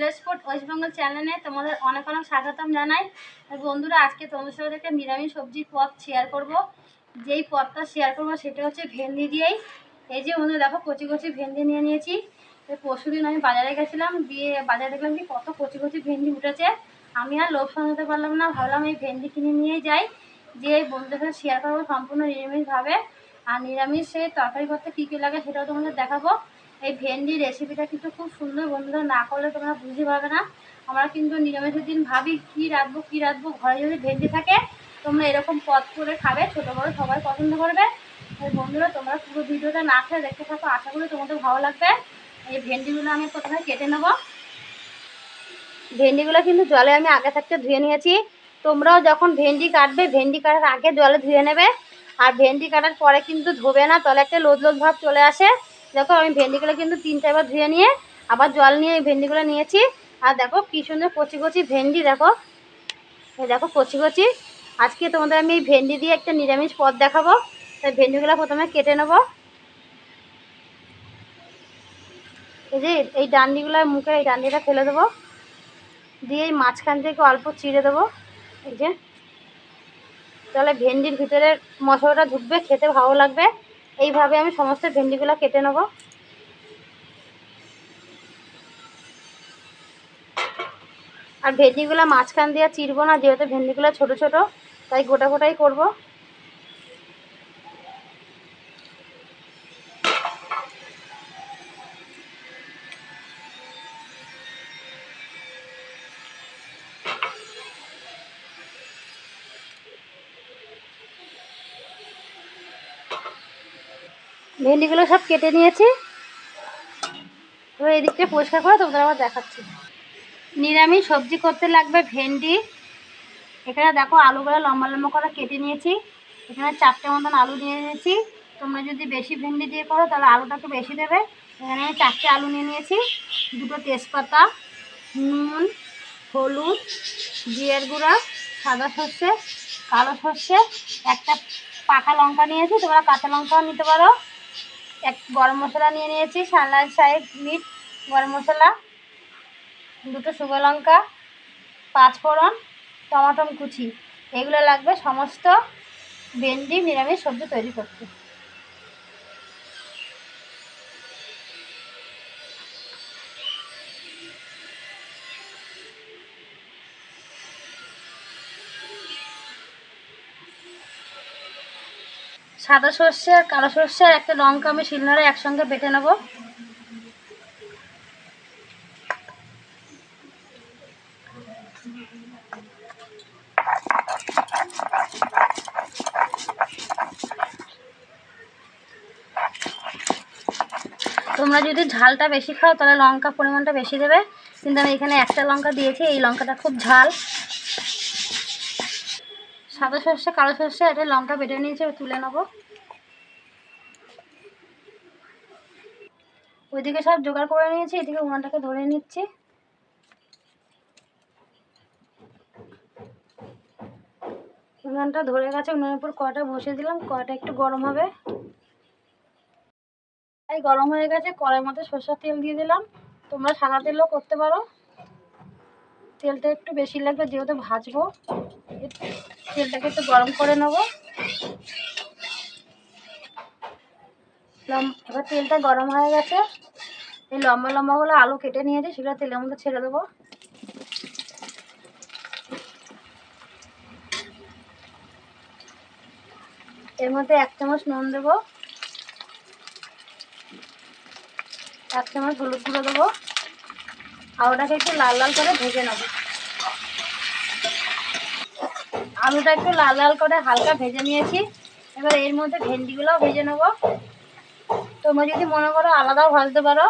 Village food waste Bengal চ্যানেলে তোমাদের অনেক অনেক স্বাগতম জানাই। বন্ধুরা, আজকে তোমাদের সাথে একটা নিরামিষ সবজির পদ শেয়ার করব। যেই পদটা শেয়ার করব সেটা হচ্ছে ভেন্ডি দিয়েই। এই যে বন্ধুরা দেখো, কচি কচি ভেন্ডি নিয়ে নিয়েছি। পরশুদিন আমি বাজারে গেছিলাম, দিয়ে বাজারে দেখলাম কি কত কচি কচি ভেন্ডি উঠেছে। আমি আর লোভ সামলাতে পারলাম না, ভাবলাম এই ভেন্ডি কিনে নিয়েই যাই, যে বন্ধুদের সাথে শেয়ার করবো সম্পূর্ণ নিরামিষভাবে। আর নিরামিষে তরকারি করতে কী কী লাগে সেটাও তোমাদের দেখাবো। এই ভেন্ডি রেসিপিটা কিন্তু খুব সুন্দর, বন্ধুরা না করলে তোমরা বুঝতে পারবে না। আমরা কিন্তু নিরামিষের দিন ভাবি কী রাঁধবো, ঘরে যদি ভেন্ডি থাকে তোমরা এরকম পদ করে খাবে, ছোটো বড়ো সবাই পছন্দ করবে। বন্ধুরা, তোমরা পুরো ভিডিওটা না খেয়ে দেখতে থাকো, আশা করি তোমাদের ভালো লাগবে। এই ভেন্ডিগুলো আমি প্রথমে কেটে নেবো। ভেন্ডিগুলো কিন্তু জলে আমি আগে থাকতে ধুয়ে নিয়েছি। তোমরাও যখন ভেন্ডি কাটবে, ভেন্ডি কাটার আগে জলে ধুয়ে নেবে। আর ভেন্ডি কাটার পরে কিন্তু ধোবে না, তাহলে একটা লোদ লোদ ভাব চলে আসে। দেখো, আমি ভেন্ডিগুলো কিন্তু 3-4বার ধুয়ে নিয়ে আবার জল নিয়ে এই ভেন্ডিগুলো নিয়েছি। আর দেখো কি সুন্দর কচি কচি ভেন্ডি, দেখো এই দেখো কচি কচি। আজকে তোমাদের আমি এই ভেন্ডি দিয়ে একটা নিরামিষ পদ দেখাবো। তাই ভেন্ডিগুলো প্রথমে কেটে নেবো। এই যে এই ডান্ডিগুলোর মুখে এই ডান্ডিটা ফেলে দেবো, দিয়ে এই মাঝখান থেকে অল্প চিড়ে দেবো। এই যে, তাহলে ভেন্ডির ভিতরে মশলাটা ঢুকবে, খেতে ভালো লাগবে। এইভাবে আমি সমস্ত ভেন্ডিগুলো কেটে নেব। আর ভেন্ডিগুলো মাঝখান দিয়ে চিরবো না, যেহেতু ভেন্ডিগুলো ছোট ছোট, তাই গোটা গোটাই করব। ভেন্ডিগুলো সব কেটে নিয়েছি। এবার এদিকটা পরিষ্কার করে তোমাদের আবার দেখাচ্ছি। নিরামিষ সবজি করতে লাগবে ভেন্ডি। এখানে দেখো আলুগুলো লম্বা লম্বা করে কেটে নিয়েছি। এখানে 4টে মতন আলু নিয়ে নিয়েছি। তোমরা যদি বেশি ভেন্ডি দিয়ে করো তাহলে আলুটা একটু বেশি দেবে। এখানে আমি 4টে আলু নিয়ে নিয়েছি, 2টো তেজপাতা, নুন, হলুদ, জিরের গুঁড়া, সাদা সর্ষে, কালো সর্ষে, একটা পাকা লঙ্কা নিয়েছি, তোমরা কাঁচা লঙ্কাও নিতে পারো। এক গরম মশলা নিয়ে নিয়েছি, সানলাইট সাইড মিট গরম মশলা, 2টো শুকনো লঙ্কা, 5 ফোড়ন, টমাটো কুচি। এগুলো লাগবে সমস্ত ভেন্ডি নিরামিষ সবজি তৈরি করতে। সাদা সর্ষে আর কালো সর্ষে আর একটা লঙ্কা আমি শিলনোড়ায় একসঙ্গে বেটে নেব। তোমরা যদি ঝালটা বেশি খাও তাহলে লঙ্কা পরিমাণটা বেশি দেবে, কিন্তু আমি এখানে একটা লঙ্কা দিয়েছি, এই লঙ্কাটা খুব ঝাল। সাদা সর্ষে কালো সর্ষে এটা লঙ্কা বেটে নিয়েছি, তুলে নেব। ওইদিকে সব জোগাড় করে নিয়েছি, এদিকে উনানটাকে ধরে নিচ্ছি। উনানটা ধরে গেছে, উনানের উপর কড়াটা বসিয়ে দিলাম, কড়াটা একটু গরম হবে। তাই গরম হয়ে গেছে, কড়াইয়ের মধ্যে সরষের তেল দিয়ে দিলাম। তোমরা সাদা তেলও করতে পারো, তেলটা একটু বেশি লাগবে যেহেতু ভাজবো। তেলটাকে একটু গরম করে নেব। এবার তেলটা গরম হয়ে গেছে, এই লম্বা লম্বাগুলো আলু কেটে নিয়েছি সেগুলো তেলের মধ্যে ছেড়ে দেবো। এর মধ্যে 1 চামচ নুন দেবো, 1 চামচ হলুদ গুঁড়ো দেবো। আলুটাকে একটু লাল লাল করে ভেজে নেব। আলুটা একটু লাল লাল করে হালকা ভেজে নিয়েছি। এবার এর মধ্যে ভেন্ডিগুলোও ভেজে নেব। তোমরা যদি মনে করো আলাদাও ভাজতে পারো।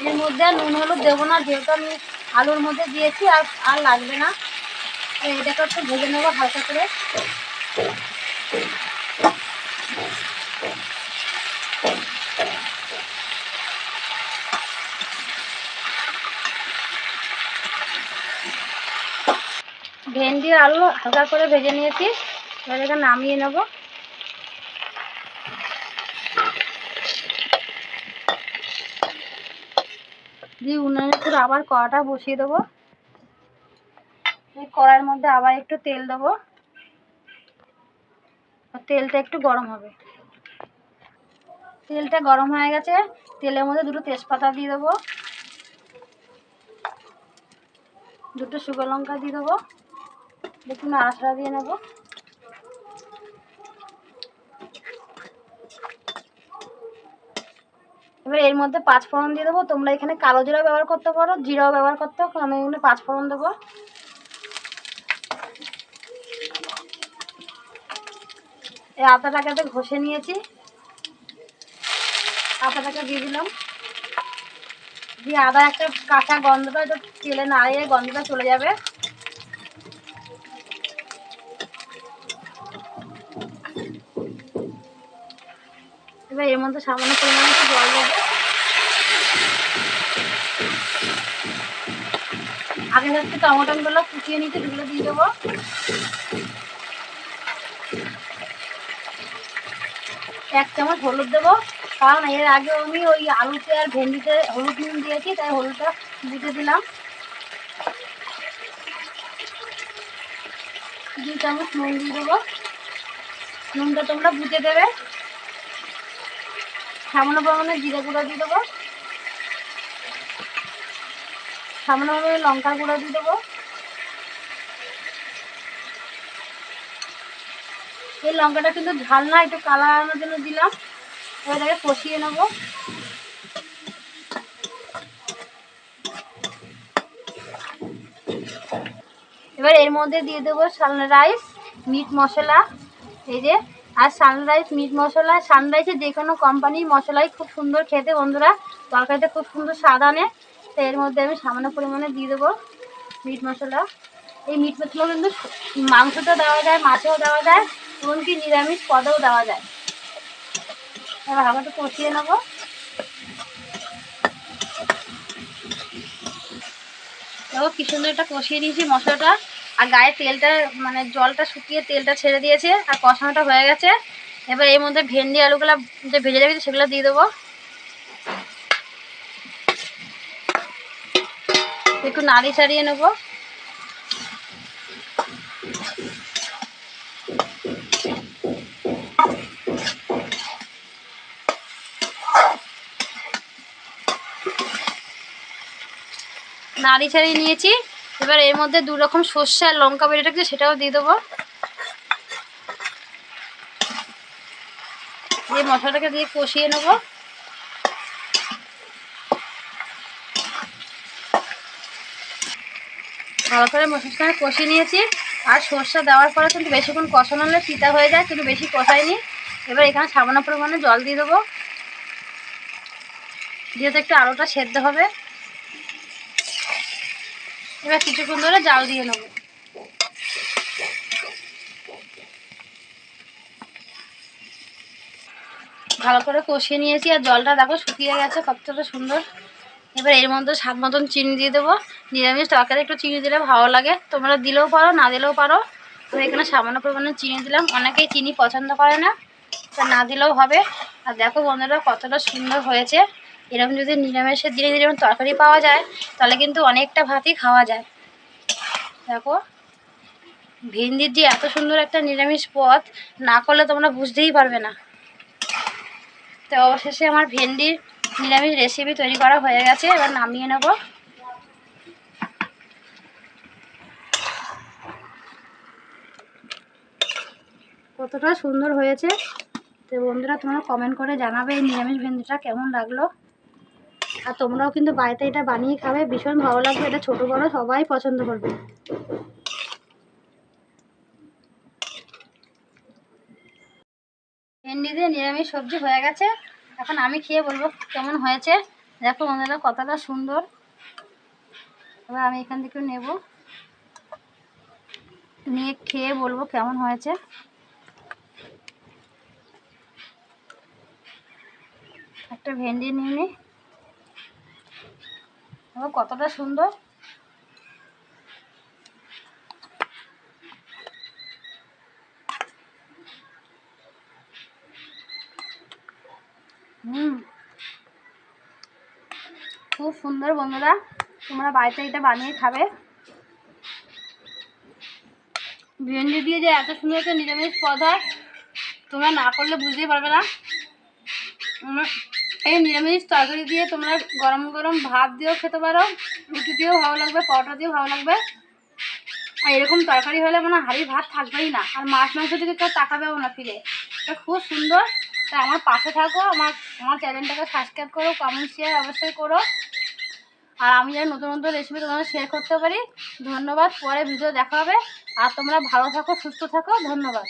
এর মধ্যে নুন হলুদ দেবো না, যেহেতু আমি আলুর মধ্যে দিয়েছি, আর লাগবে না। এটাকে একটু ভেজে নেবো হালকা করে। ভেন্ডি আলু হালকা করে ভেজে নিয়েছি, এবার এখানে নামিয়ে নেব। দিয়ে উনুনের উপর আবার কড়াটা বসিয়ে দেবো। এই কড়াইয়ের মধ্যে আবার একটু তেল দেবো, তেলটা একটু গরম হবে। তেলটা গরম হয়ে গেছে, তেলের মধ্যে দুটো তেজপাতা দিয়ে দেবো, দুটো শুকনো লঙ্কা দিয়ে দেবো, একটু নাড়াচাড়া দিয়ে নেবো। এবার এর মধ্যে 5 ফোড়ন দিয়ে দেবো। তোমরা এখানে কালো জিরা ব্যবহার করতে পারো, জিরাও ব্যবহার করতে পারো, আমি এখানে 5 ফোড়ন দেবো। এই আদাটাকে ঘষে নিয়েছি, আদাটাকে দিয়ে দিলাম। দিয়ে আদা একটা কাঁচা গন্ধটা একটু তেলে নাড়িয়ে গন্ধটা চলে যাবে। এবার এর মধ্যে সামান্য পরিমাণে একটু জল দেবো। আগে হচ্ছে টমেটোগুলো কুচিয়ে নিতে সেগুলো দিয়ে দেবো। এক চামচ হলুদ দেবো, কারণ এর আগে আমি ওই আলুতে আর ভেন্ডিতে হলুদ নুন দিয়েছি, তাই হলুদটা বুঝে দিলাম। 2 চামচ নুন দিয়ে দেবো, নুনটা তোমরা বুঝে দেবে। সামান্য পরিমাণে জিরে গুঁড়ো দিয়ে দেবো, সামান্য পরিমাণে লঙ্কার গুঁড়ো দিয়ে দেবো। এই লঙ্কাটা কিন্তু ঝাল না, একটু কালার আনার জন্য দিলাম। এবার এটাকে কষিয়ে নেবো। এবার এর মধ্যে দিয়ে দেবো সানরাইস মিট মশলা, এই যে। আর সানরাইস মিট মশলা, সানরাইসের যে কোনো কোম্পানির মশলাই খুব সুন্দর খেতে বন্ধুরা, তরকারিতে খুব সুন্দর স্বাদ আনে। তো এর মধ্যে আমি সামান্য পরিমাণে দিয়ে দেবো মিট মশলা। এই মিট মশলা কিন্তু মাংসতেও দেওয়া যায়, মাছেও দেওয়া যায়, এমনকি নিরামিষ পদেও দেওয়া যায়। এবার আমাকে কষিয়ে নেবো। দেখো কি সুন্দর এটা কষিয়ে নিয়েছি মশলাটা, আর গায়ে তেলটা মানে জলটা শুকিয়ে তেলটা ছেড়ে দিয়েছে, আর কষানোটা হয়ে গেছে। এবার এর মধ্যে ভেন্ডি আলুগুলো যে ভেজে রেখেছি সেগুলো দিয়ে দেবো। একটু নাড়ি ছাড়িয়ে নেবো। নাড়ি ছাড়িয়ে নিয়েছি। এবার এর মধ্যে 2 রকম সর্ষে আর লঙ্কা বেটে রেখেছি সেটাও দিয়ে দেবো। দিয়ে মশলাটাকে দিয়ে কষিয়ে নেবো। ভালো করে মশলাটা কষিয়ে নিয়েছি। আর সর্ষে দেওয়ার পরে কিন্তু বেশিক্ষণ কষানো হলে তিতা হয়ে যায়, কিন্তু বেশি কষাইনি। এবার এখানে সামান্য পরিমাণে জল দিয়ে দেবো, যেহেতু একটু আলুটা সেদ্ধ হবে। এবার কিছুক্ষণ ধরে জাল দিয়ে নেবো। ভালো করে কষিয়ে নিয়েছি, আর জলটা দেখো শুকিয়ে গেছে কতটা সুন্দর। এবার এর মধ্যে স্বাদ মতন চিনি দিয়ে দেবো। নিরামিষ তরকারি একটু চিনি দিলে ভালো লাগে, তোমরা দিলেও পারো না দিলেও পারো। তো এখানে সামান্য পরিমাণে চিনি দিলাম, অনেকেই চিনি পছন্দ করে না, তা না দিলেও হবে। আর দেখো বন্ধুরা কতটা সুন্দর হয়েছে। এরকম যদি নিরামিষের দিনে যেরকম তরকারি পাওয়া যায়, তাহলে কিন্তু অনেকটা ভাতই খাওয়া যায়। দেখো ভেন্ডির যে এত সুন্দর একটা নিরামিষ পদ, না করলে তোমরা বুঝতেই পারবে না। তো অবশেষে আমার ভেন্ডির নিরামিষ রেসিপি তৈরি করা হয়ে গেছে, এবার নামিয়ে নেব। কতটা সুন্দর হয়েছে। তো বন্ধুরা তোমরা কমেন্ট করে জানাবে এই নিরামিষ ভেন্ডিটা কেমন লাগলো। আর তোমরাও কিন্তু বাড়িতে এটা বানিয়ে খাবে, ভীষণ ভালো লাগবে। এটা ছোটো বড়ো সবাই পছন্দ করবে। ভেন্ডি দিয়ে নিরামিষ সবজি হয়ে গেছে, এখন আমি খেয়ে বলবো কেমন হয়েছে। দেখো বন্ধুরা কতটা সুন্দর। এবার আমি এখান থেকে নেব, নিয়ে খেয়ে বলবো কেমন হয়েছে। একটা ভেন্ডি নিয়ে নিই, কতটা সুন্দর। খুব খুব সুন্দর বন্ধুরা, তোমরা বাড়িতে এটা বানিয়ে খাবে। ভেন্ডি দিয়ে যে এত সুন্দর একটা নিরামিষ পদ হয়, তোমরা না করলে বুঝতেই পারবে না। এই নিরামিষ তরকারি দিয়ে তোমরা গরম গরম ভাত দিয়েও খেতে পারো, রুটি দিয়েও ভালো লাগবে, পরোটা দিয়েও ভালো লাগবে। আর এরকম তরকারি হলে মানে হাঁড়ি ভাত থাকবেই না, আর মাছ মাংস দিকে কেউ তাকাবেও না ফিরে। এটা খুব সুন্দর। তাই আমার পাশে থাকো, আমার চ্যানেলটাকে সাবস্ক্রাইব করো, কমেন্ট শেয়ার অবশ্যই করো। আর আমি যেন নতুন নতুন রেসিপি তোমাদের শেয়ার করতে পারি। ধন্যবাদ, পরে ভিডিও দেখা হবে। আর তোমরা ভালো থাকো, সুস্থ থাকো, ধন্যবাদ।